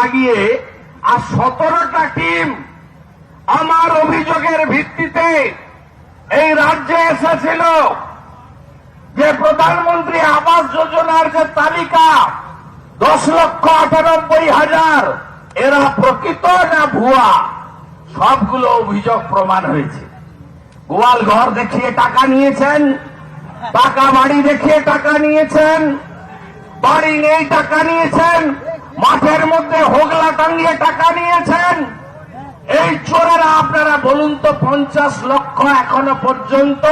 লাগিয়ে আর 17টা টিম আমার অভিযোগের ভিত্তিতে এই রাজ্যে এসেছিল যে প্রধানমন্ত্রী আবাস যোজনার যে তালিকা 10,98,000 এরা প্রকৃত না ভুয়া, সবগুলো অভিযোগ প্রমাণ হয়েছে। গোয়াল ঘর দেখিয়ে টাকা নিয়েছেন, টাকা বাড়ি দেখিয়ে টাকা নিয়েছেন, বাড়ি নেই টাকা নিয়েছেন, মাঠের মধ্যে হোগলা টাঙিয়ে টাকা নিয়েছেন। এই চোরেরা আপনারা বলুন তো 50 লক্ষ এখনো পর্যন্ত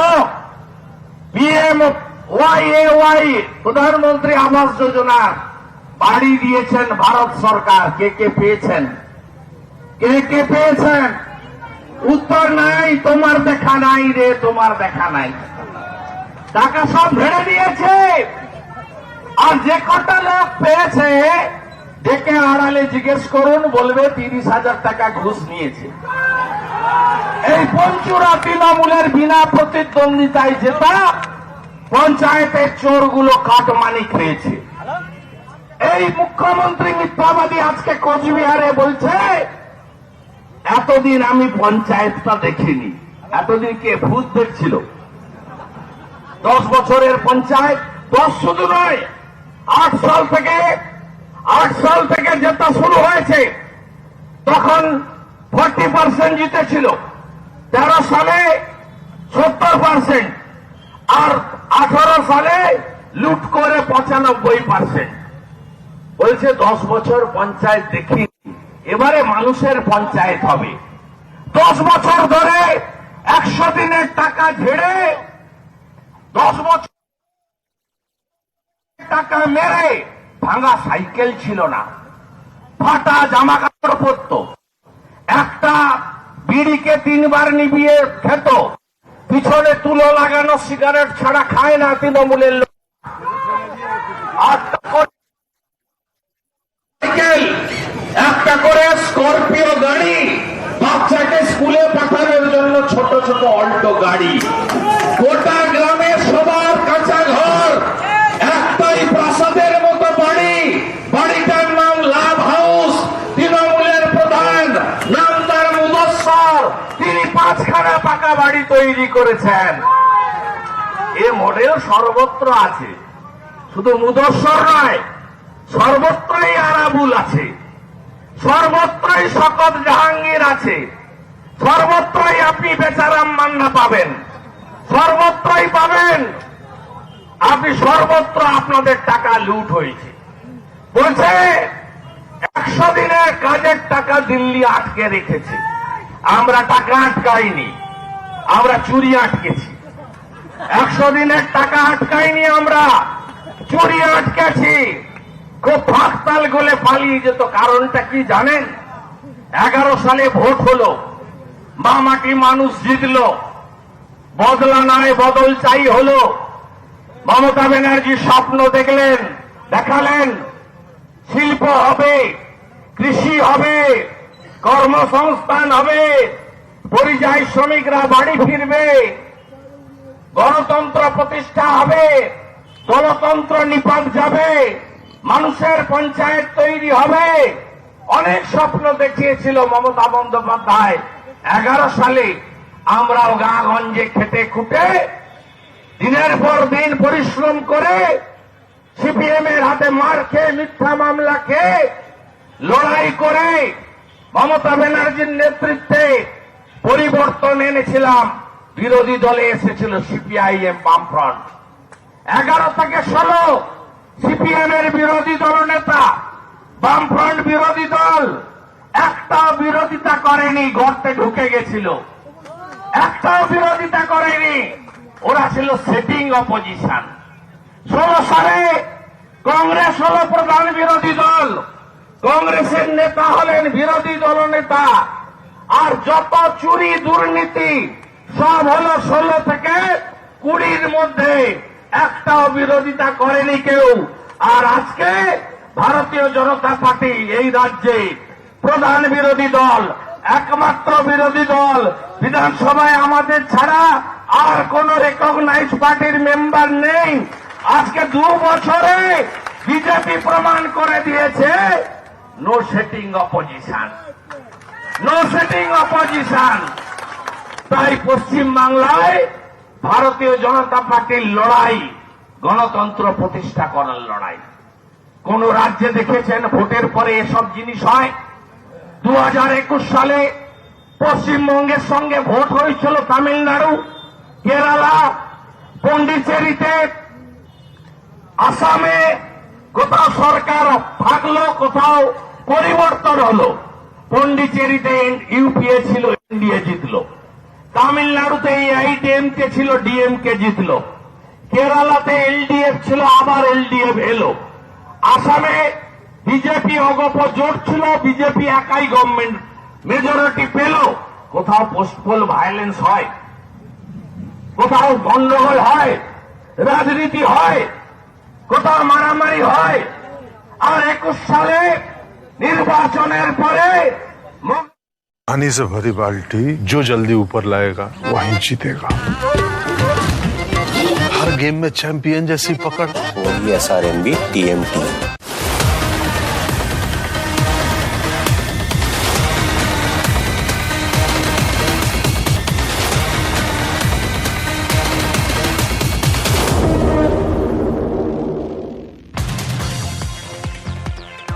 PMYAY প্রধানমন্ত্রী আবাস যোজনার বাড়ি দিয়েছেন ভারত সরকার। কে কে পেয়েছেন? কে কে পেয়েছেন? উত্তর নাই। তোমার দেখা নাই রে, তোমার দেখা নাই। টাকা সব ভেড়ে দিয়েছে। আর যে কটা লোক পেয়েছে ডেকে আড়ালে জিজ্ঞেস করুন, বলবে 30,000 টাকা ঘুষ নিয়েছে। এই পঞ্চুরা তৃণমূলের বিনা প্রতিদ্বন্দ্বিতায় জেতা পঞ্চায়েতের চোরগুলো কাটমানি খেয়েছে। এই মুখ্যমন্ত্রী মিথ্যাবাদী আজকে কোচবিহারে বলছে এতদিন আমি পঞ্চায়েতটা দেখিনি। এতদিন কে ভূত দেখছিল? 10 বছরের পঞ্চায়েত, 10 শুধু নয়, 8 সাল থেকে জেতা শুরু হয়েছে তখন 40% জিতেছিল, 13 সালে 70% আর 18 সালে লুট করে 95%। বলছে 10 বছর পঞ্চায়েত দেখি, এবারে মানুষের পঞ্চায়েত হবে। 10 বছর ধরে 100 দিনের টাকা ঝেড়ে 10 বছর টাকা মেরে ভাঙা সাইকেল ছিল না, ফাটা জামা কাপড় পরত, একটা বিড়িকে 3 বার নিভিয়ে খেত, পিছনে তুলো লাগানো সিগারেট ছাড়া খায় না তৃণমূলের লোক। একটা করে স্করপিও গাড়ি, বাচ্চাকে স্কুলে পাঠানোর জন্য ছোট ছোট অল্টো গাড়ি, গোটা গ্রামে সবার কাঁচা ঘর, একটাই প্রাসাদের মতো বাড়ি, বাড়িটার নাম লাভ হাউস। তৃণমূলের প্রধান নাম তার মুদস্সর, তিনি 5খানা পাকা বাড়ি তৈরি করেছেন। এ মডেল সর্বত্র আছে, শুধু মুদস্সর নয়, সর্বত্রই আরাবুল আছে, সর্বত্রই শকত জাহাঙ্গীর আছে, সর্বত্রই আপনি বেচারাম মান্না পাবেন, সর্বত্রই পাবেন আপনি, সর্বত্র আপনাদের টাকা লুট হয়েছে। বলছে 100 দিনের কাজের টাকা দিল্লি আটকে রেখেছে। আমরা টাকা আটকাইনি, আমরা চুরি আটকেছি। 100 দিনের টাকা আটকাইনি, আমরা চুরি আটকেছি। খুব ফাঁকতাল গলে পালিয়ে যেত। কারণটা কি জানেন? 11 সালে ভোট হলো, মামাটি মানুষ জিতল, বদলা নয় বদল চাই হলো। মমতা ব্যানার্জি স্বপ্ন দেখলেন, দেখালেন শিল্প হবে, কৃষি হবে, কর্মসংস্থান হবে, পরিযায়ী শ্রমিকরা বাড়ি ফিরবে, গণতন্ত্র প্রতিষ্ঠা হবে, দলতন্ত্র নিপাত যাবে, মানুষের পঞ্চায়েত তৈরি হবে। অনেক স্বপ্ন দেখিয়েছিল মমতা বন্দ্যোপাধ্যায়। 11 সালে আমরাও গাঁগঞ্জে খেটে খুঁটে দিনের পর দিন পরিশ্রম করে সিপিএম এর হাতে মার খেয়ে, মিথ্যা মামলা খেয়ে, লড়াই করে মমতা ব্যানার্জির নেতৃত্বে পরিবর্তন এনেছিলাম। বিরোধী দলে এসেছিল সিপিআইএম, বামফ্রন্ট। 11 থেকে 16 সিপিএম এর বিরোধী দলনেতা, বামফ্রন্ট বিরোধী দল একটাও বিরোধিতা করেনি, গর্তে ঢুকে গেছিল। একটাও বিরোধিতা করেনি, ওরা ছিল সেটিং অপোজিশন। 16 সালে কংগ্রেস হল প্রধান বিরোধী দল, কংগ্রেসের নেতা হলেন বিরোধী দলনেতা। আর যত চুরি দুর্নীতি সব হল 16 থেকে 20-র মধ্যে, একটাও বিরোধিতা করেনি কেউ। আর আজকে ভারতীয় জনতা পার্টি এই রাজ্যে প্রধান বিরোধী দল, একমাত্র বিরোধী দল। বিধানসভায় আমাদের ছাড়া আর কোন রেকগনাইজ পার্টির মেম্বার নেই। আজকে 2 বছরে বিজেপি প্রমাণ করে দিয়েছে no setting opposition, no setting opposition. তাই পশ্চিম বাংলায় ভারতীয় জনতা পার্টির লড়াই গণতন্ত্র প্রতিষ্ঠা করার লড়াই। কোন রাজ্যে দেখেছেন ভোটের পরে এসব জিনিস হয়? 2021 সালে পশ্চিমবঙ্গের সঙ্গে ভোট হয়েছিল তামিলনাড়ু, কেরালা, পন্ডিচেরিতে, আসামে। কোথাও সরকার থাকলো, কোথাও পরিবর্তন হলো। পন্ডিচেরিতে ইউপিএ ছিল, এনডিএ জিতলো। তামিলনাড়ুতে আইডিএমকে ছিল, ডিএমকে জিতলো। কেরালাতে এলডিএফ ছিল, আবার এলডিএফ এলো। আসামে বিজেপি অগপ জোট ছিল, বিজেপি একাই গভর্নমেন্ট মেজরিটি পেল। কোথাও পোস্টপোল ভায়োলেন্স হয়, কোথাও গন্ডগোল হয়, রাজনীতি হয়, কোথাও মারামারি হয়। আর 21 সালে নির্বাচনের পরে पानी से भरी बाल्टी जो जल्दी ऊपर लाएगा वही जीतेगा। हर गेम में चैंपियन जैसी पकड़, वही SRMB TMT।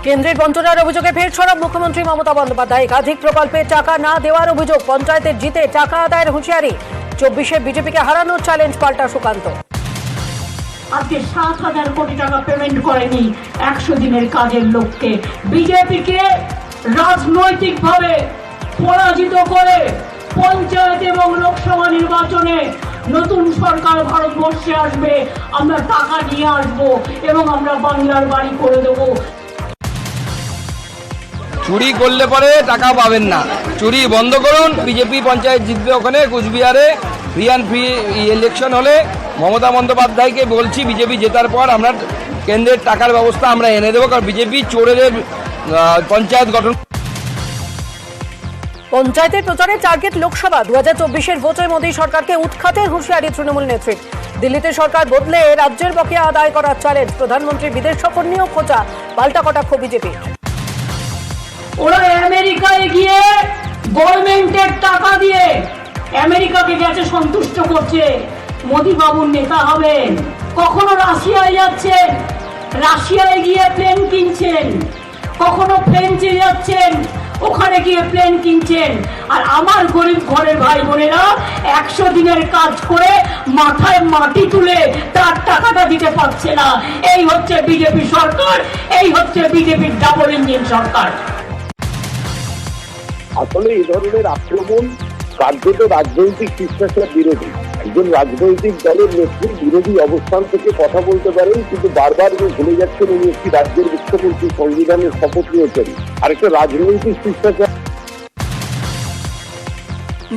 কেন্দ্রের বঞ্চনার অভিযোগে ফের সরব মুখ্যমন্ত্রী মমতা বন্দ্যোপাধ্যায়। একাধিক প্রকল্পে টাকা না দেওয়ার অভিযোগ, পঞ্চায়েতের জিতে টাকা আদায়ের হুঁশিয়ারি। 24-এ বিজেপিকে হারানোর চ্যালেঞ্জ পাল্টা সুকান্ত। আজকে 7,000 কোটি টাকা পেমেন্ট করেনি 100 দিনের কাজের লোককে। বিজেপিকে রাজনৈতিকভাবে পরাজিত করে পঞ্চায়েত এবং লোকসভা নির্বাচনে নতুন সরকার ভারতবর্ষে আসবে, আমরা টাকা নিয়ে আসবো এবং আমরা বাংলার বাড়ি করে দেবো। চুরি করলে পরে টাকা পাবেন না, চুরি বন্ধ করুন। বিজেপি পঞ্চায়েত জিতবে ওখানে কুচবিহারে। ফ্রি অ্যান্ড ফ্রি ইলেকশন হলে মমতা বন্দ্যোপাধ্যায়কে বলছি, বিজেপি জেতার পর আমরা কেন্দ্রের টাকার ব্যবস্থা আমরা এনে দেবো, কারণ বিজেপি চোরেদের পঞ্চায়েত গঠন। পঞ্চায়েতের প্রচারে টার্গেট লোকসভা। 2024-এর ভোটে মোদী সরকারকে উৎখাতের হুঁশিয়ারি তৃণমূল নেত্রীর। দিল্লিতে সরকার বদলে রাজ্যের বকেয়া আদায় করার চ্যালেঞ্জ। প্রধানমন্ত্রীর বিদেশ সফর নিয়েও খোঁচা, পাল্টা কটাক্ষ বিজেপি। ওরা আমেরিকায় গিয়ে গভর্নমেন্টের টাকা দিয়ে আমেরিকাকে গেছে সন্তুষ্ট করছে। মোদী বাবুর নেতা হবেন। কখনো রাশিয়ায় যাচ্ছেন, রাশিয়ায় গিয়ে প্লেন কিনছেন। কখনো ফ্রেঞ্চে যাচ্ছেন, ওখানে গিয়ে প্লেন কিনছেন। আর আমার গরিব ঘরের ভাই বোনেরা 100 দিনের কাজ করে মাথায় মাটি তুলে তার টাকাটা দিতে পারছে না। এই হচ্ছে বিজেপি সরকার, এই হচ্ছে বিজেপির ডাবল ইঞ্জিন সরকার। আসলে এই ধরনের আক্রমণ কার্যত রাজনৈতিক শিষ্টাচার বিরোধী। একজন রাজনৈতিক দলের নেত্রী বিরোধী অবস্থান থেকে কথা বলতে পারেন, কিন্তু বারবার ভুলে যাচ্ছেন উনি একটি রাজ্যের মুখ্যমন্ত্রী, সংবিধানের শপথ নিয়েছেন। আর একটা রাজনৈতিক শিষ্টাচার।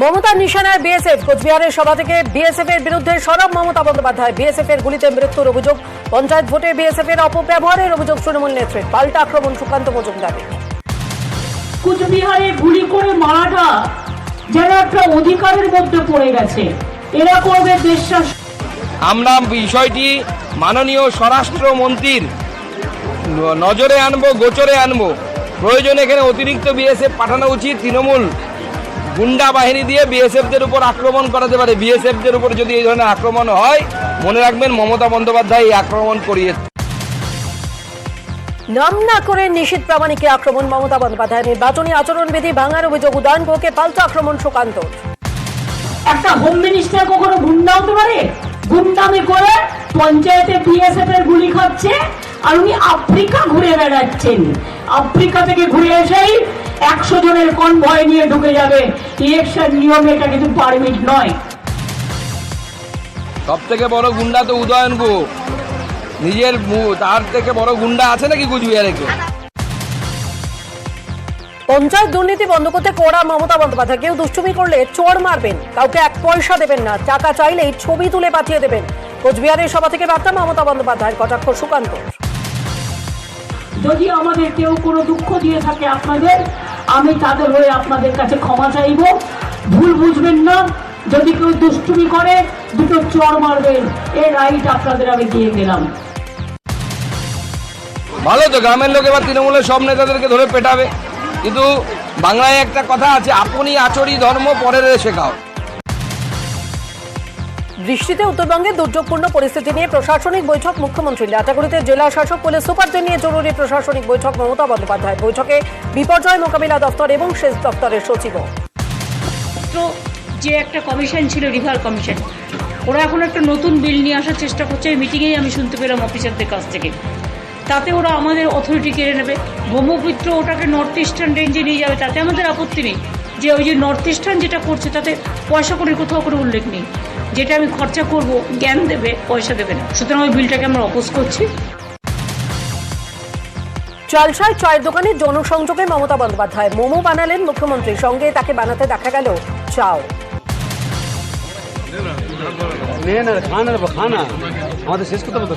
মমতার নিশানায় বিএসএফ। কোচবিহারের সভা থেকে বিএসএফ এর বিরুদ্ধে সরব মমতা বন্দ্যোপাধ্যায়। বিএসএফ এর গুলিতে মৃত্যুর অভিযোগ, পঞ্চায়েত ভোটে বিএসএফ এর অপব্যবহারের অভিযোগ তৃণমূল নেত্রীর। পাল্টা আক্রমণ সুকান্ত মজুমদারের। কুচবিহারে গুলি করে মারাটা যেন একটা অধিকারের মধ্যে পড়ে গেছে। এরা করবে দেশ শাসন। আমরা বিষয়টি মাননীয় স্বরাষ্ট্রমন্ত্রীর নজরে আনবো, গোচরে আনবো। প্রয়োজনে এখানে অতিরিক্ত বিএসএফ পাঠানো উচিত। তৃণমূল গুন্ডা বাহিনী দিয়ে বিএসএফদের উপর আক্রমণ করাতে পারে। বিএসএফদের উপর যদি এই ধরনের আক্রমণ হয়, মনে রাখবেন মমতা বন্দ্যোপাধ্যায় এই আক্রমণ করিয়েছে। নাম না করে নিশীথ প্রামাণিককে আক্রমণ মমতা বন্দ্যোপাধ্যায়। নির্বাচনী আচরণবিধি ভাঙার অভিযোগ উদয়ন গুহকে, পাল্টা আক্রমণ সুকান্ত। একটা হোম মিনিস্টার কখনো গুন্ডা হতে পারে? গুন্ডামি করে পঞ্চায়েতে বিএসএফ এর গুলি খাচ্ছে, আর উনি আফ্রিকা ঘুরে বেড়াচ্ছেন। আফ্রিকা থেকে ঘুরে এসেই 100 জনের কনভয় নিয়ে ঢুকে যাবে। ইলেকশন নিয়মে এটা কিন্তু পারমিট নয়। সব থেকে বড় গুন্ডা তো উদয়ন গুহ। নিজের তার থেকে বড় গুন্ডা আছে নাকি কুচবিহারে কেউ? পঞ্চায়েত দুর্নীতি বন্ধ করতে কড়া মমতা বন্দ্যোপাধ্যায়। কেউ দুষ্টুমি করলে চোর মারবেন, কাউকে 1 পয়সা দেবেন না, টাকা চাইলেই ছবি তুলে পাঠিয়ে দেবেন। কোচবিহারের সভা থেকে বার্তা মমতা বন্দ্যোপাধ্যায়ের, কটাক্ষ সুকান্ত। যদি আমাদের কেউ কোনো দুঃখ দিয়ে থাকে আপনাদের, আমি তাদের হয়ে আপনাদের কাছে ক্ষমা চাইব। ভুল বুঝবেন না। যদি কেউ দুষ্টুমি করে 2টো চড় মারবেন, এর রাইট আপনাদের আমি দিয়ে গেলাম। ভালো তো, গ্রামের লোক এবার তৃণমূলের সব নেতাদেরকে ধরে পেটাবে। কিন্তু বাংলায় একটা কথা আছে, আপনি আচরি ধর্ম পরের শেখাও। বৃষ্টিতে উত্তরবঙ্গে দুর্যোগপূর্ণ পরিস্থিতি নিয়ে প্রশাসনিক বৈঠক মুখ্যমন্ত্রী। লাটাগুড়িতে জেলা শাসক পুলিশ সুপারদের নিয়ে জরুরি প্রশাসনিক বৈঠক মমতা বন্দ্যোপাধ্যায়। বৈঠকে বিপর্যয় মোকাবিলা দপ্তর এবং সেচ দপ্তরের সচিব। যে একটা কমিশন ছিল, রিভার কমিশন, ওরা এখন একটা নতুন বিল নিয়ে আসার চেষ্টা করছে। মিটিংয়েই আমি শুনতে পেলাম অফিসারদের কাছ থেকে। তাতে ওরা আমাদের অথরিটি কেড়ে নেবে। ব্রহ্মপুত্র ওটাকে নর্থ ইস্টার্ন রেঞ্জে নিয়ে যাবে, তাতে আমাদের আপত্তি নেই। যে ওই যে নর্থ ইস্টার্ন যেটা করছে তাতে পয়সা করে কোথাও করে উল্লেখ নেই। যেটা আমি খরচা করব, জ্ঞান দেবে, পয়সা দেবে না। সুতরাং ওই বিলটাকে আমরা অপোজ করছি। চালসায় চায়ের দোকানে জনসংযোগে মমতা বন্দ্যোপাধ্যায়। মোমো বানালেন মুখ্যমন্ত্রী, সঙ্গে তাকে বানাতে দেখা গেল চাও। খানা আমাদের শেষ করতে বলতো।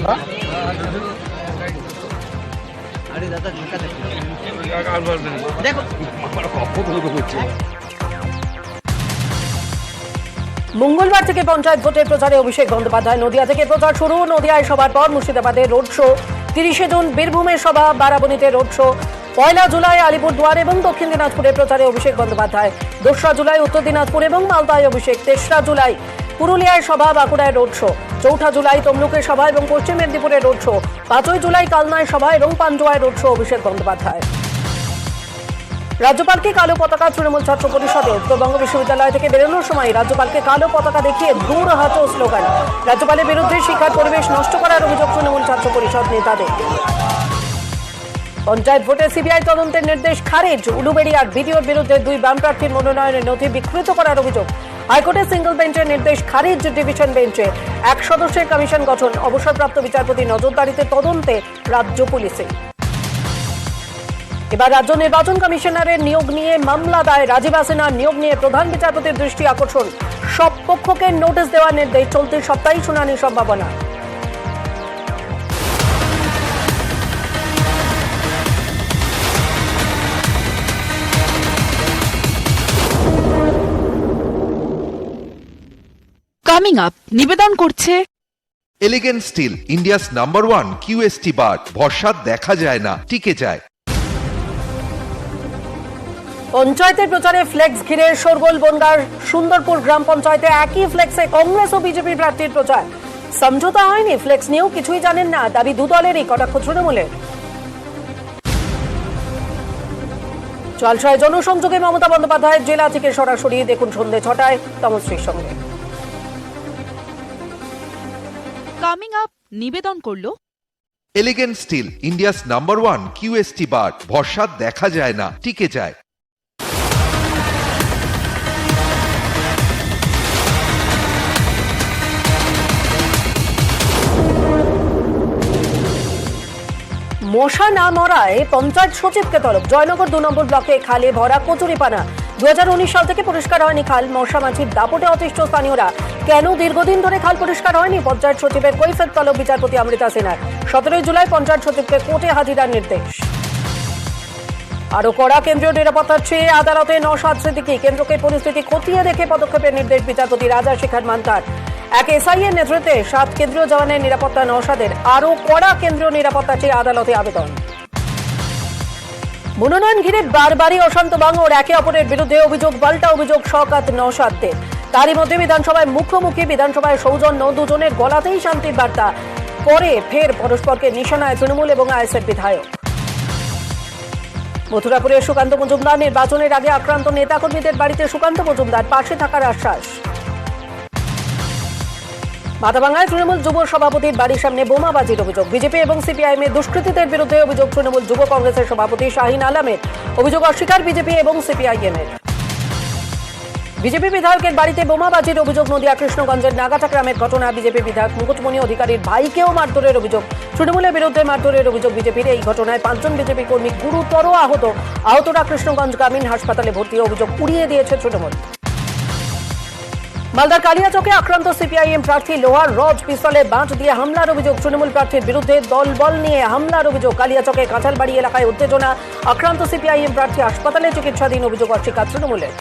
মঙ্গলবার থেকে পঞ্চায়েত ভোটের প্রচারে অভিষেক বন্দ্যোপাধ্যায়। নদিয়া থেকে প্রচার শুরু। নদিয়ায় সভার পর মুর্শিদাবাদে রোড শো, 30শে জুন বীরভূমে সভা, বারাবণীতে রোড শো। 1 জুলাই আলিপুরদুয়ার এবং দক্ষিণ দিনাজপুরে প্রচারে অভিষেক বন্দ্যোপাধ্যায়। 2রা জুলাই উত্তর দিনাজপুর এবং মালদায় অভিষেক। 3রা জুলাই পুরুলিয়ায় সভা, বাঁকুড়ায় রোড শো। 4 জুলাই তমলুকে সভা এবং পশ্চিম মেদিনীপুরে রোড শো। 5 জুলাই কালনায় সভা এবং পান্ডুয়ায় রোড শো অভিষেক বন্দ্যোপাধ্যায়। রাজ্যপালকে কালো পতাকা তৃণমূল ছাত্র পরিষদে। উত্তরবঙ্গ বিশ্ববিদ্যালয় থেকে বেরোনোর সময় রাজ্যপালকে কালো পতাকা দেখিয়ে দূর হাঁটো স্লোগান। রাজ্যপালের বিরুদ্ধে শিক্ষার পরিবেশ নষ্ট করার অভিযোগ তৃণমূল ছাত্র পরিষদ নেতাদের। পঞ্চায়েত ভোটে সিবিআই তদন্তের নির্দেশ খারিজ। উলুবেড়িয়ার বিডিওর বিরুদ্ধে 2 বাম প্রার্থীর মনোনয়নের নথি বিকৃত করার অভিযোগ। হাইকোর্টের সিঙ্গল বেঞ্চের নির্দেশ খারিজ। ডিভিশন বেঞ্চে 1 সদস্যের কমিশন গঠন। অবসরপ্রাপ্ত বিচারপতি নজরদারিতে তদন্তে রাজ্য পুলিশে। এবার রাজ্য নির্বাচন কমিশনারের নিয়োগ নিয়ে মামলা দায়। রাজীব হাসিনার নিয়োগ নিয়ে প্রধান বিচারপতির দৃষ্টি আকর্ষণ। সব পক্ষকে নোটিশ দেওয়ার নির্দেশ। চলতি সপ্তাহেই শুনানির সম্ভাবনা। কামিং আপ নিবেদন করছে elegant steel, India's number 1 QST bar. ভরসা দেখা যায় না, টিকে যায়। পঞ্চায়েতের প্রচারে ফ্লেক্স ঘিরে শোরগোল বনগাঁর সুন্দরপুর গ্রাম পঞ্চায়েতে। একই ফ্লেক্সে কংগ্রেস ও বিজেপি প্রার্থীর প্রচার। সমঝোতা হয়নি, ফ্লেক্স নিয়েও কিছুই জানেন না, দাবি 2 দলেরই। কটাক্ষ তৃণমূলের। চালসায় জনসংযোগে মমতা বন্দ্যোপাধ্যায়ের। জেলা থেকে সরাসরি দেখুন সন্ধ্যে 6টায় তমশ্রীর সঙ্গে। কামিং আপ নিবেদন করলো elegant steel, India's number 1 QST bar. ভরসা দেখা যায় না, টিকে যায়। মশা না মরায় পঞ্চায়েত সচিবকে তলব। জয়নগর 2 নম্বর ব্লকে খালে ভরা কচুরিপানা। 2019 সাল থেকে পরিষ্কার হয়নি খাল। মশা মাছির দাপটে অতিষ্ঠ স্থানীয়রা। কেন দীর্ঘদিন ধরে খাল পরিষ্কার হয়নি? পঞ্চায়েত সচিবের কৈফিয়ত তলব বিচারপতি অমৃতা সিনহার। 17 জুলাই পঞ্চায়েত সচিবকে কোর্টে হাজিরার নির্দেশ। আরো কড়া কেন্দ্রীয় নিরাপত্তার চেয়ে আদালতে নওশাদ সিদ্দিকী। কেন্দ্রকে পরিস্থিতি খতিয়ে দেখে পদক্ষেপের নির্দেশ বিচারপতি রাজা শেখর মান্তার। এক এসআই এর নেতৃত্বে 7 কেন্দ্রীয় জওয়ানের নিরাপত্তা নওশাদের। আরো কড়া কেন্দ্রীয় নিরাপত্তা চেয়ে আদালতে আবেদন। মনোনয়ন ঘিরে বারবারই অশান্ত বাংলার। একে অপরের বিরুদ্ধে অভিযোগ, পাল্টা অভিযোগ শওকত নওশাদদের। তারই মধ্যে বিধানসভায় মুখোমুখি। বিধানসভায় সৌজন্য, দুজনের গলাতেই শান্তির বার্তা। পরে ফের পরস্পরকে নিশানায় তৃণমূল এবং আইএসএফ বিধায়ক। মথুরাপুরের সুকান্ত মজুমদার। নির্বাচনের আগে আক্রান্ত নেতাকর্মীদের বাড়িতে সুকান্ত মজুমদার পাশে থাকার আশ্বাস। মাথাভাঙায় তৃণমূল যুব সভাপতির বাড়ির সামনে বোমাবাজির অভিযোগ। বিজেপি এবং সিপিআইএম এর দুষ্কৃতীদের বিরুদ্ধে অভিযোগ তৃণমূল যুব কংগ্রেসের সভাপতি শাহিন আলমের। অভিযোগ অস্বীকার বিজেপি এবং সিপিআইএম এর। বিজেপি বিধায়কের বাড়িতে বোমাবাজির অভিযোগ। নদিয়া কৃষ্ণগঞ্জের নাগাটা গ্রামের ঘটনা। বিজেপি বিধায়ক মুকুটমণি অধিকারীর ভাইকেও মারধরের অভিযোগ। তৃণমূলের বিরুদ্ধে মারধরের অভিযোগ বিজেপির। এই ঘটনায় 5 জন বিজেপি কর্মী গুরুতর আহত। আহতরা কৃষ্ণগঞ্জ গ্রামীণ হাসপাতালে ভর্তি। অভিযোগ উড়িয়ে দিয়েছে তৃণমূল। মালদার কালিয়াচকে আক্রান্ত সিপিআইএম প্রার্থী। লোহার রড, পিস্তলে বাঁট দিয়ে হামলার অভিযোগ। তৃণমূল প্রার্থীর বিরুদ্ধে দলবল নিয়ে হামলার অভিযোগ। কালিয়াচকে কাঁঠালবাড়ি এলাকায় উত্তেজনা। আক্রান্ত সিপিআইএম প্রার্থী হাসপাতালে চিকিৎসাধীন। অভিযোগ অস্বীকার তৃণমূলের।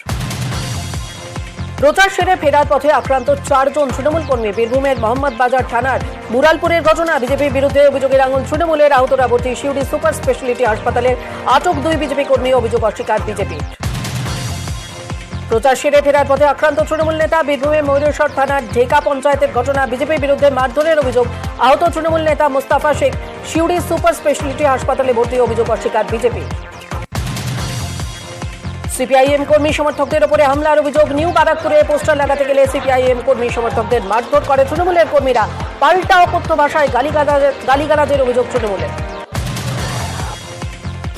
প্রচার সেরে ফেরার পথে আক্রান্ত 4 জন তৃণমূল কর্মী। বীরভূমের মোহাম্মদ বাজার থানার মুরালপুরের ঘটনা। বিজেপির বিরুদ্ধে অভিযোগের আঙুল তৃণমূলের। আহতরা ভর্তি সিউড়ি সুপার স্পেশালিটি হাসপাতালে। আটক 2 বিজেপি কর্মী। অভিযোগ অস্বীকার বিজেপির। প্রচার সেরে ফেরার পথে আক্রান্ত তৃণমূল নেতা। বীরভূমের ময়ূরেশ্বর থানার ঢেকা পঞ্চায়েতের ঘটনা। বিজেপির বিরুদ্ধে মারধরের অভিযোগ। আহত তৃণমূল নেতা মোস্তাফা শেখ সিউড়ি সুপার স্পেশালিটি হাসপাতালে ভর্তি। অভিযোগ অস্বীকার বিজেপি। সিপিআইএম কর্মী সমর্থকদের উপরে হামলার অভিযোগ। নিউ বারাকপুরে পোস্টার লাগাতে গেলে সিপিআইএম কর্মী সমর্থকদের মারধর করে তৃণমূলের কর্মীরা। পাল্টা অকথ্য ভাষায় গালিগালাজের অভিযোগ তৃণমূলের।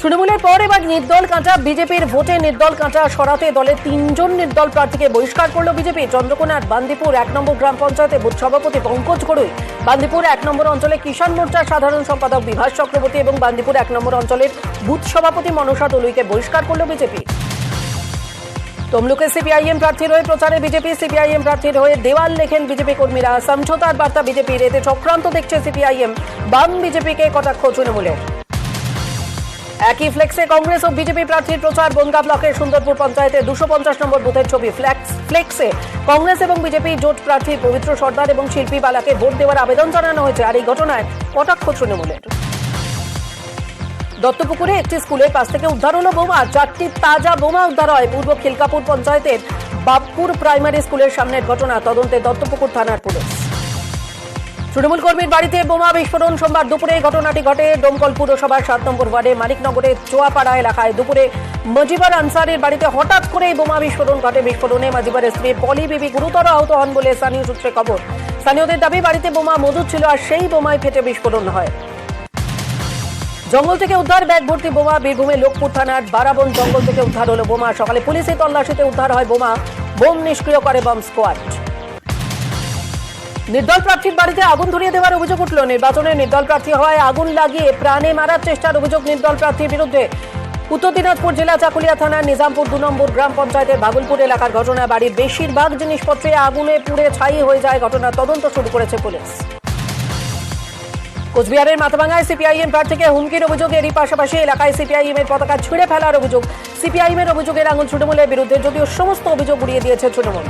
তৃণমূলের পর এবার নির্দল কাঁচা। বিজেপির ভোটে নির্দল কাঁচা সরাতে দলের 3 জন নির্দল প্রার্থীকে বহিষ্কার করল বিজেপি। চন্দ্রকোনার বান্দিপুর 1 নম্বর গ্রাম পঞ্চায়েতে বুথ সভাপতি পঙ্কজ গড়ই, বান্দিপুর 1 নম্বর অঞ্চলে কিষাণ মোর্চার সাধারণ সম্পাদক বিভাস চক্রবর্তী এবং বান্দিপুর 1 নম্বর অঞ্চলের বুথ সভাপতি মনসা দলুইকে বহিষ্কার করল বিজেপি। তমলুকে সিপিআইএম প্রার্থীর হয়ে প্রচারে বিজেপি। সিপিআইএম প্রার্থীর হয়ে দেওয়াল লেখেন বিজেপি কর্মীরা। সমঝোতার বার্তা বিজেপির। এতে চক্রান্ত দেখছে সিপিআইএম। বাম বিজেপিকে কটাক্ষ তৃণমূলের। একই ফ্লেক্সে কংগ্রেস ও বিজেপি প্রার্থীর প্রচার। বনগাঁ ব্লকের সুন্দরপুর পঞ্চায়েতে 250 নম্বর বুথের ছবি। ফ্লেক্সে কংগ্রেস এবং বিজেপি জোট প্রার্থী পবিত্র সর্দার এবং শিল্পী বালাকে ভোট দেওয়ার আবেদন জানানো হয়েছে। আর এই ঘটনায় কটাক্ষ তৃণমূলের। দত্তপুকুরে একটি স্কুলের পাশ থেকে উদ্ধার হলো বোমা। 4টি তাজা বোমা উদ্ধার হয়। পূর্ব খিলকাপুর পঞ্চায়েতের বাবপুর প্রাইমারি স্কুলের সামনের ঘটনা। তদন্তে দত্তপুকুর থানার পুলিশ। তৃণমূল কর্মীর বাড়িতে বোমা বিস্ফোরণ। সোমবার দুপুরে ঘটনাটি ঘটে ডোমকল পুরসভার 7 নম্বর ওয়ার্ডে মানিকনগরের চোয়াপাড়া এলাকায়। দুপুরে মজিবর আনসারের বাড়িতে হঠাৎ করেই বোমা বিস্ফোরণ ঘটে। বিস্ফোরণে মজিবরের স্ত্রী পলি বিবি গুরুতর আহত হন বলে স্থানীয় সূত্রে খবর। স্থানীয়দের দাবি বাড়িতে বোমা মজুদ ছিল আর সেই বোমায় ফেটে বিস্ফোরণ হয়। জঙ্গল থেকে উদ্ধার ব্যাগ ভর্তি বোমা। বীরভূমে লোকপুর থানার বারাবন জঙ্গল থেকে উদ্ধার হলো বোমা। সকালে পুলিশের তল্লাশিতে উদ্ধার হয় বোমা। বোম নিষ্ক্রিয় করে বম স্কোয়াড। নির্দল প্রার্থীর বাড়িতে আগুন ধরিয়ে দেওয়ার অভিযোগ উঠল। নির্বাচনে নির্দল প্রার্থী হওয়ায় আগুন লাগিয়ে প্রাণে মারার চেষ্টার অভিযোগ নির্দল প্রার্থীর বিরুদ্ধে। উত্তর দিনাজপুর জেলা চাকুলিয়া থানার নিজামপুর 2 নম্বর গ্রাম পঞ্চায়েতের ভাগলপুর এলাকার ঘটনা। বাড়ির বেশিরভাগ জিনিসপত্রে আগুনে পুড়ে ছাই হয়ে যায়। ঘটনার তদন্ত শুরু করেছে পুলিশ। কোচবিহারের মাথাভাঙায় সিপিআইএম প্রার্থীকে হুমকির অভিযোগ। এরই পাশাপাশি এলাকায় সিপিআইএমের পতাকা ছিঁড়ে ফেলার অভিযোগ। সিপিআইএমের অভিযোগের আঙুল তৃণমূলের বিরুদ্ধে, যদিও সমস্ত অভিযোগ উড়িয়ে দিয়েছে তৃণমূল।